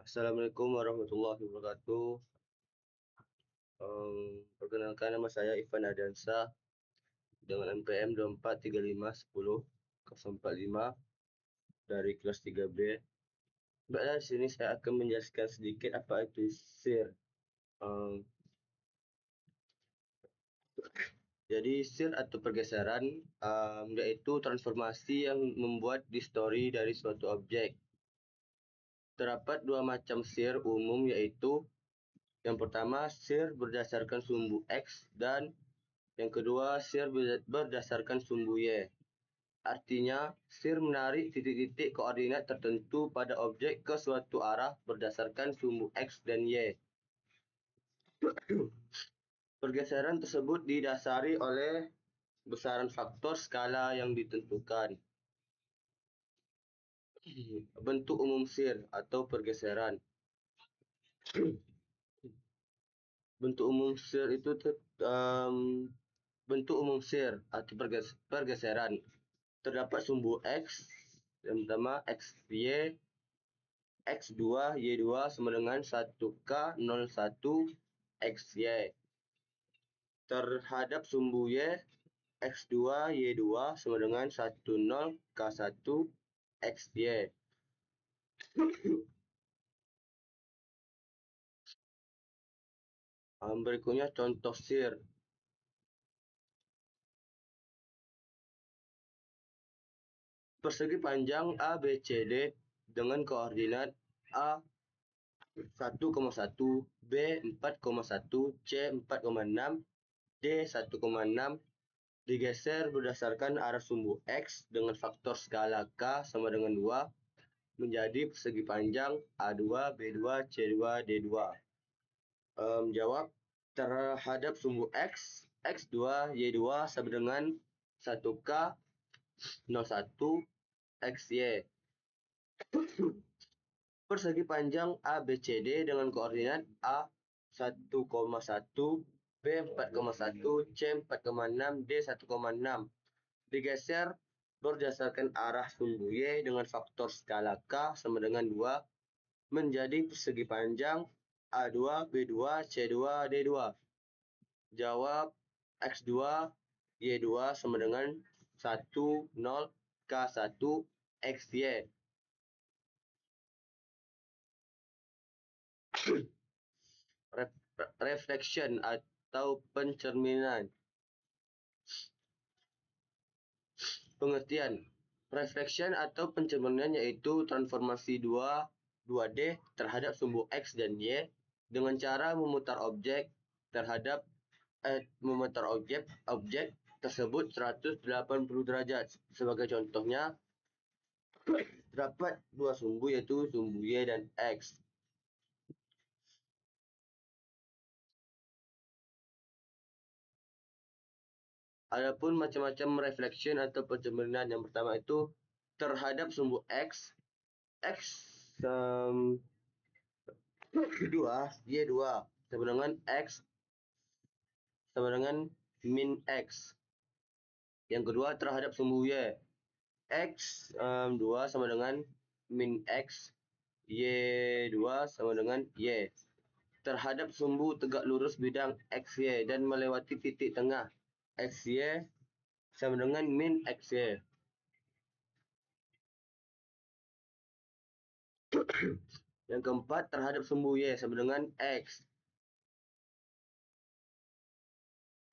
Assalamualaikum warahmatullahi wabarakatuh. Perkenalkan, nama saya Ivan Adansa dengan NPM 24351045 dari kelas 3B. Baiklah, di sini saya akan menjelaskan sedikit apa itu SIR. Jadi SIR atau pergeseran yaitu transformasi yang membuat distori dari suatu objek. Terdapat dua macam SIR umum, yaitu yang pertama SIR berdasarkan sumbu X dan yang kedua SIR berdasarkan sumbu Y. Artinya, SIR menarik titik-titik koordinat tertentu pada objek ke suatu arah berdasarkan sumbu X dan Y. Pergeseran tersebut didasari oleh besaran faktor skala yang ditentukan. Bentuk umum SIR atau pergeseran. Bentuk umum SIR itu bentuk umum SIR atau pergeseran. Terdapat sumbu X, yang pertama XY, X2, Y2 sama dengan 1K01 XY. Terhadap sumbu Y, X2, Y2 sama dengan 10K1 XY. Berikutnya contoh SIR. Persegi panjang ABCD dengan koordinat A 1,1, B 4,1, C 4,6, D 1,6 digeser berdasarkan arah sumbu X dengan faktor skala K sama dengan 2 menjadi persegi panjang A2, B2, C2, D2. Jawab, terhadap sumbu X, X2, Y2 sama dengan 1K01 XY. Persegi panjang ABCD dengan koordinat A 1,1, B 4,1, C 4,6, D 1,6 digeser berdasarkan arah sumbu Y dengan faktor skala K sama dengan 2 menjadi persegi panjang A2, B2, C2, D2. Jawab, X2, Y2 sama dengan 1, 0, K1, XY. Reflection atau pencerminan. Pengertian. Reflection atau pencerminan yaitu transformasi 2D terhadap sumbu X dan Y dengan cara memutar objek tersebut 180 derajat. Sebagai contohnya, terdapat dua sumbu yaitu sumbu Y dan X. Adapun macam-macam reflection atau pencerminan, yang pertama itu terhadap sumbu X, Y2 sama dengan X sama dengan min X. Yang kedua terhadap sumbu Y, X2 sama dengan min X, Y2 sama dengan Y. Terhadap sumbu tegak lurus bidang XY dan melewati titik tengah XY sama dengan min XY. Yang keempat terhadap sumbu Y sama dengan X.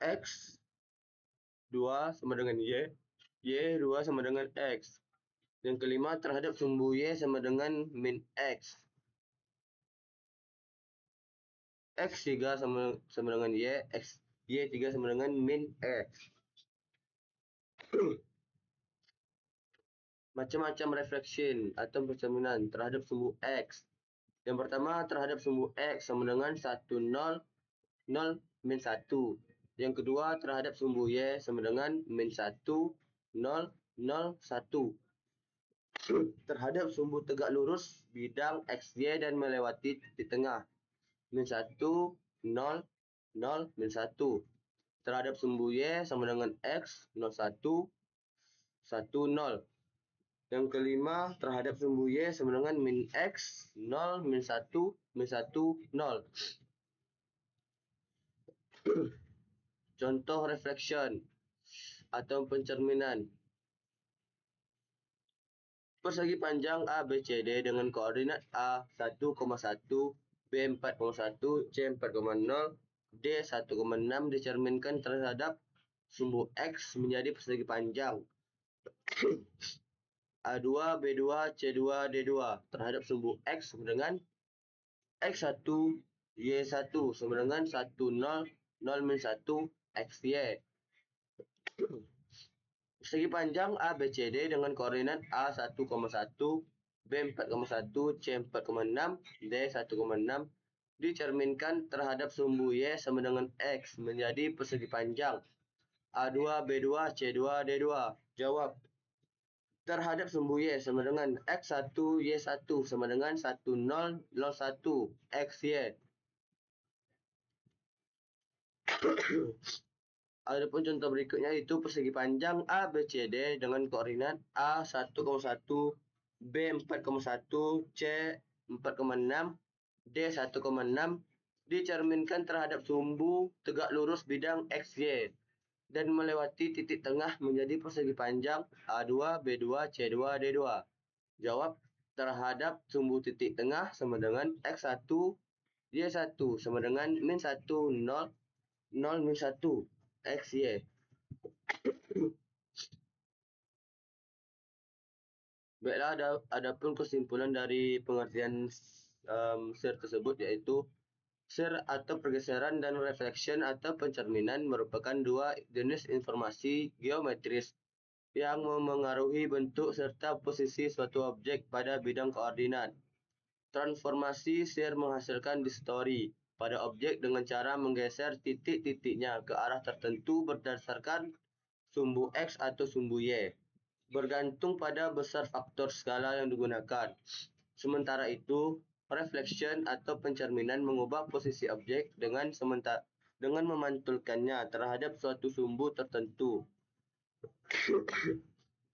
X2 sama dengan Y. Y2 sama dengan X. Yang kelima terhadap sumbu Y sama dengan min X. X3 sama dengan Y. Y3 sama dengan min X. Macam-macam reflection atau pencerminan terhadap sumbu X. Yang pertama terhadap sumbu X sama dengan 1, 0, 0, min 1. Yang kedua terhadap sumbu Y sama dengan min 1, 0, 0, 1. Terhadap sumbu tegak lurus bidang XY dan melewati titik tengah min 1, 0, 0, min 1. Terhadap sumbu Y sama dengan X, 0, 1, 1, 0. Yang kelima, terhadap sumbu Y sama dengan min X, 0, min 1, min 1, 0. Contoh reflection atau pencerminan. Persegi panjang ABCD dengan koordinat A 1,1, B 4,1, C 4,0, D 1,6 dicerminkan terhadap sumbu X menjadi persegi panjang A2, B2, C2, D2 terhadap sumbu X dengan X1, Y1 sama dengan 1, 0, 0 min 1, XY. Persegi panjang ABCD dengan koordinat A 1,1, B 4,1, C 4,6, D 1,6 dicerminkan terhadap sumbu Y sama dengan X menjadi persegi panjang A2, B2, C2, D2. Jawab. Terhadap sumbu Y sama dengan X1, Y1 sama dengan 1, 0, 0, 1, XY. Adapun contoh berikutnya itu persegi panjang ABCD dengan koordinat A 1,1, B 4,1, C 4,6, D 1,6 dicerminkan terhadap sumbu tegak lurus bidang XY dan melewati titik tengah menjadi persegi panjang A2, B2, C2, D2. Jawab. Terhadap sumbu titik tengah sama dengan X1, Y1 sama dengan min 1, 0, 0 min 1, XY. Baiklah, adapun kesimpulan dari pengertian SIR tersebut yaitu SIR atau pergeseran dan reflection atau pencerminan merupakan dua jenis informasi geometris yang memengaruhi bentuk serta posisi suatu objek pada bidang koordinat. Transformasi SIR menghasilkan distori pada objek dengan cara menggeser titik-titiknya ke arah tertentu berdasarkan sumbu X atau sumbu Y, bergantung pada besar faktor skala yang digunakan. Sementara itu, reflection atau pencerminan mengubah posisi objek dengan memantulkannya terhadap suatu sumbu tertentu,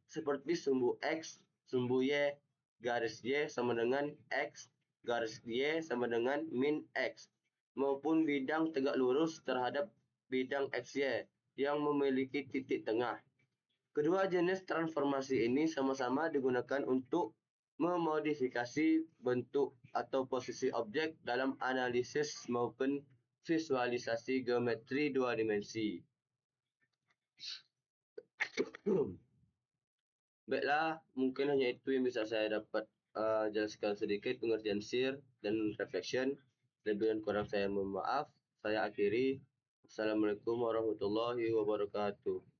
seperti sumbu X, sumbu Y, garis Y sama dengan X, garis Y sama dengan min X, maupun bidang tegak lurus terhadap bidang XY yang memiliki titik tengah. Kedua jenis transformasi ini sama-sama digunakan untuk memodifikasi bentuk atau posisi objek dalam analisis maupun visualisasi geometri dua dimensi. Baiklah, mungkin hanya itu yang bisa saya dapat jelaskan sedikit pengertian SIR dan reflection. Lebih dan kurang saya mohon maaf. Saya akhiri. Assalamualaikum warahmatullahi wabarakatuh.